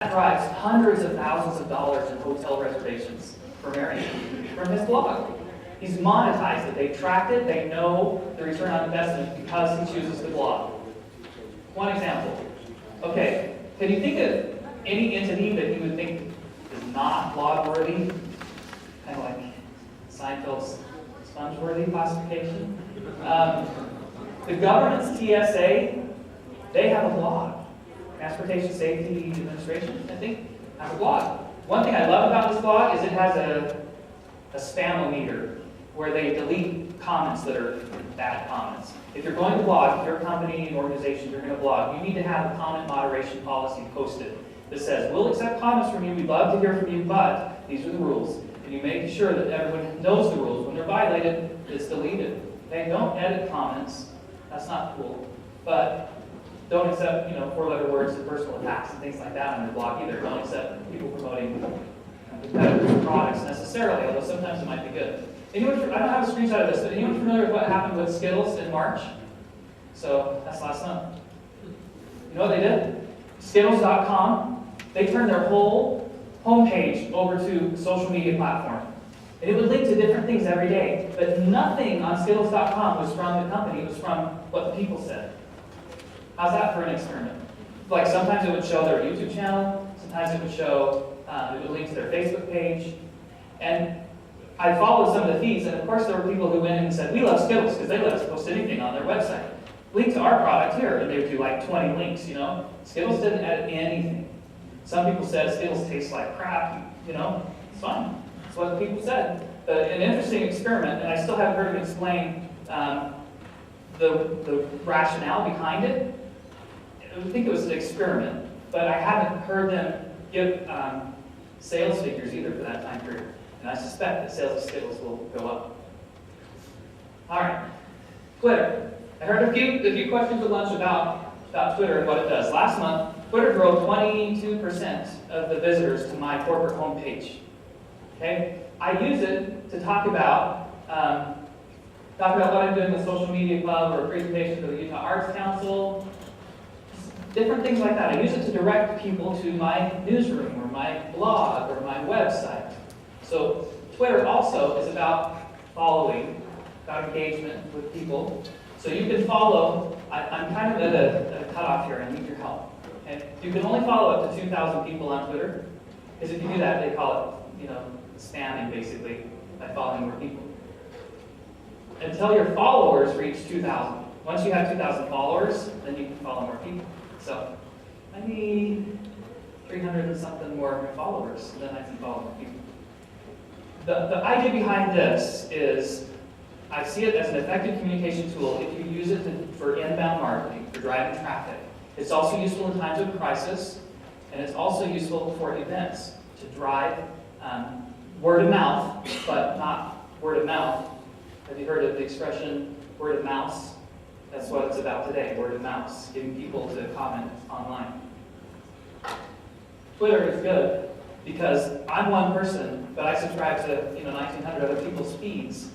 drives hundreds of thousands of dollars in hotel reservations for Marion from his blog. He's monetized it. They tracked it. They know the return on investment because he chooses to blog. One example. Okay, can you think of any entity that you would think is not blog-worthy? Kind of like Seinfeld's sponge-worthy classification. The government's TSA, they have a blog. Transportation Safety Administration, I think, have a blog. One thing I love about this blog is it has a spam-o-meter where they delete comments that are bad comments. If you're going to blog, if you're a company, an organization, you're going to blog, you need to have a comment moderation policy posted that says, we'll accept comments from you, we'd love to hear from you, but these are the rules. And you make sure that everyone knows the rules. When they're violated, it's deleted. Okay, don't edit comments. That's not cool. But don't accept, four-letter words and personal attacks and things like that on your blog either. Don't accept people promoting competitors' products necessarily, although sometimes it might be good. Anyone, I don't have a screenshot of this, but anyone familiar with what happened with Skittles in March? So that's last month. You know what they did? Skittles.com, they turned their whole homepage over to a social media platform. And it would link to different things every day. But nothing on Skittles.com was from the company, it was from what the people said. How's that for an experiment? Like sometimes it would show their YouTube channel, sometimes it would show, it would link to their Facebook page. And I followed some of the feeds, and of course there were people who went in and said, we love Skittles because they let us post anything on their website. Link to our product here, and they would do like 20 links, Skittles didn't add anything. Some people said Skittles taste like crap, it's fine. That's what people said. But an interesting experiment, and I still haven't heard him explain the rationale behind it. I think it was an experiment, but I haven't heard them give sales figures either for that time period. And I suspect that sales of Skittles will go up. All right, Twitter. I heard a few questions at lunch about Twitter and what it does. Last month, Twitter drove 22% of the visitors to my corporate homepage. Okay, I use it to talk about what I'm doing with Social Media Club or a presentation for the Utah Arts Council, different things like that. I use it to direct people to my newsroom or my blog or my website. So Twitter also is about following, about engagement with people. So you can follow, I'm kind of at a cutoff here, I need your help. Okay? You can only follow up to 2,000 people on Twitter, because if you do that, they call it, spamming basically, by following more people. Until your followers reach 2,000. Once you have 2,000 followers, then you can follow more people. So I need 300 and something more followers, and then I can follow more people. The idea behind this is, I see it as an effective communication tool if you use it for inbound marketing, for driving traffic. It's also useful in times of crisis, and it's also useful for events to drive word of mouth, but not word of mouth. Have you heard of the expression word of mouse? That's what it's about today, word of mouse, getting people to comment online. Twitter is good because I'm one person, but I subscribe to 1,900 other people's feeds.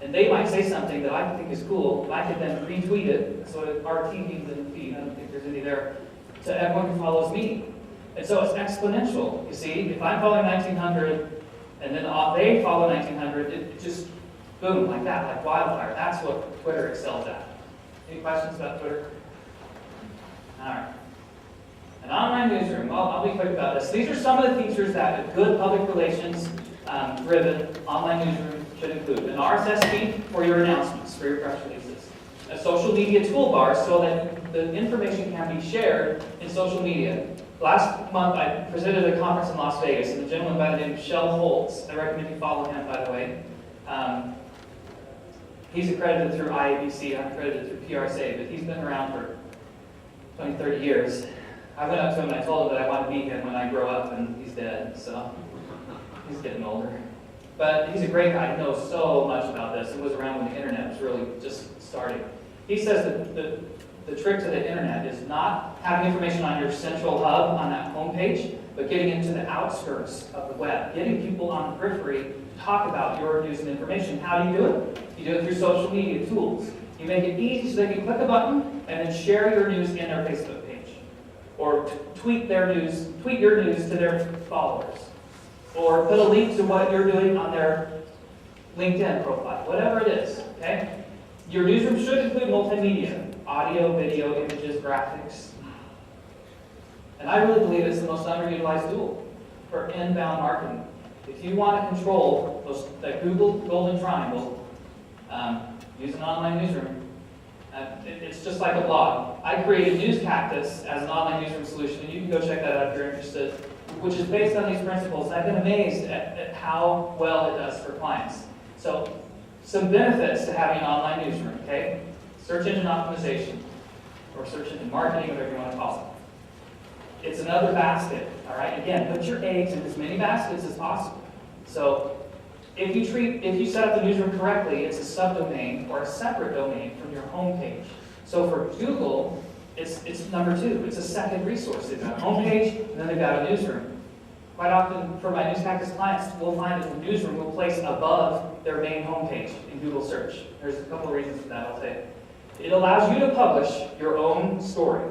And they might say something that I think is cool, and I could then retweet it, so that our team's in the feed, I don't think there's any there, to everyone who follows me. And so it's exponential, you see? If I'm following 1,900, and then they follow 1,900, it just, boom, like that, like wildfire. That's what Twitter excels at. Any questions about Twitter? All right. An online newsroom, well, I'll be quick about this. These are some of the features that a good public relations driven online newsroom should include. An RSS feed for your announcements, for your press releases. A social media toolbar so that the information can be shared in social media. Last month I presented at a conference in Las Vegas, and a gentleman by the name of Shel Holtz, I recommend you follow him, by the way. He's accredited through IABC, I'm accredited through PRSA, but he's been around for 20, 30 years. I went up to him and I told him that I want to meet him when I grow up, and he's dead, so he's getting older. But he's a great guy. He knows so much about this and was around when the internet was really just starting. He says that the trick to the internet is not having information on your central hub on that homepage, but getting into the outskirts of the web, getting people on the periphery to talk about your news and information. How do you do it? You do it through social media tools. You make it easy so they can click a button and then share your news in their Facebook page, or tweet your news to their followers, or put a link to what you're doing on their LinkedIn profile, whatever it is, okay? Your newsroom should include multimedia, audio, video, images, graphics. And I really believe it's the most underutilized tool for inbound marketing. If you want to control that Google golden triangle, use an online newsroom. It's just like a blog. I created News Cactus as an online newsroom solution, and you can go check that out if you're interested, which is based on these principles. And I've been amazed at how well it does for clients. So, some benefits to having an online newsroom, okay? Search engine optimization, or search engine marketing, whatever you want to call it. It's another basket, all right? Again, put your eggs in as many baskets as possible. So, if you set up the newsroom correctly, it's a subdomain or a separate domain from your home page. So for Google, it's number 2. It's a second resource. They've got a home page, and then they've got a newsroom. Quite often, for my News Cactus clients, we'll find that the newsroom will place above their main home page in Google search. There's a couple of reasons for that, I'll tell you. It allows you to publish your own story.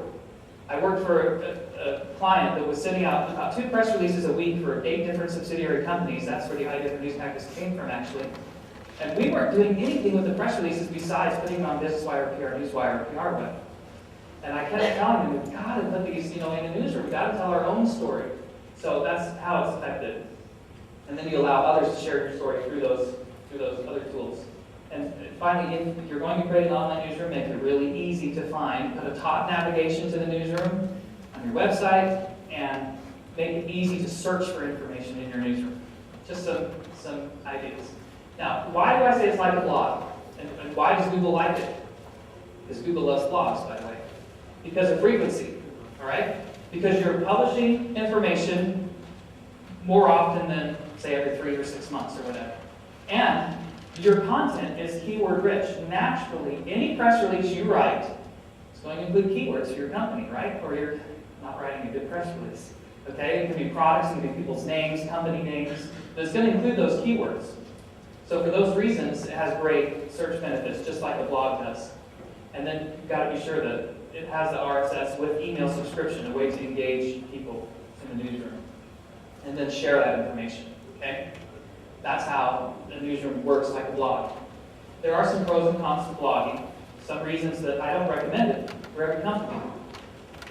I worked for a client that was sending out about 2 press releases a week for 8 different subsidiary companies. That's where the idea for News Cactus came from, actually. And we weren't doing anything with the press releases besides putting them on BusinessWire, PR, Newswire, PR Web. And I kept telling them, we've got to put these, in the newsroom. We've got to tell our own story. So that's how it's effective. And then you allow others to share your story through those other tools. And finally, if you're going to create an online newsroom, make it really easy to find. Put a top navigation to the newsroom on your website, and make it easy to search for information in your newsroom. Just some ideas. Now, why do I say it's like a blog? And why does Google like it? Because Google loves blogs, by the way. Because of frequency, all right? Because you're publishing information more often than, say, every 3 or 6 months or whatever. And your content is keyword rich. Naturally, any press release you write is going to include keywords for your company, right? Or you're not writing a good press release. Okay? It can be products, it can be people's names, company names, but it's going to include those keywords. So for those reasons, it has great search benefits, just like a blog does. And then you've got to be sure that it has the RSS with email subscription, a way to engage people in the newsroom. And then share that information, okay? That's how a newsroom works like a blog. There are some pros and cons to blogging, some reasons that I don't recommend it for every company.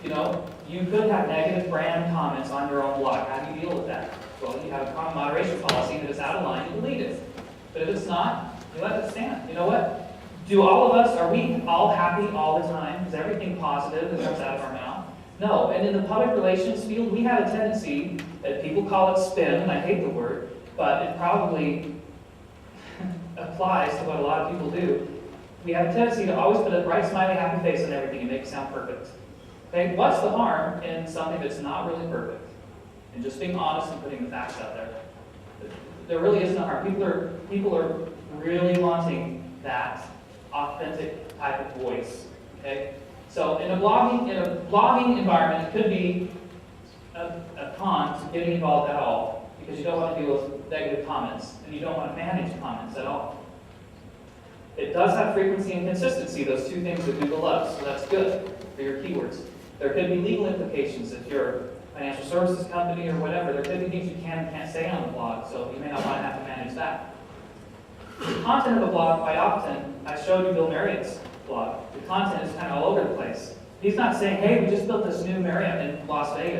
You could have negative brand comments on your own blog. How do you deal with that? Well, you have a common moderation policy, and if it's out of line, you delete it. But if it's not, you let it stand. You know what? Are we all happy all the time? Is everything positive that comes out of our mouth? No. And in the public relations field, we have a tendency that people call it spin, and I hate the word, but it probably applies to what a lot of people do. We have a tendency to always put a bright, smiley, happy face on everything and make it sound perfect. Okay, what's the harm in something that's not really perfect? And just being honest and putting the facts out there. There really isn't a harm. People are really wanting that authentic type of voice. Okay? So in a blogging environment, it could be a con to getting involved at all, because you don't want to deal with negative comments, and you don't want to manage comments at all. It does have frequency and consistency, those 2 things that Google loves, so that's good for your keywords. There could be legal implications if you're a financial services company or whatever. There could be things you can and can't say on the blog, so you may not want to have to manage that. The content of a blog, quite often, I showed you Bill Marriott's blog. The content is kind of all over the place. He's not saying, hey, we just built this new Marriott in Las Vegas.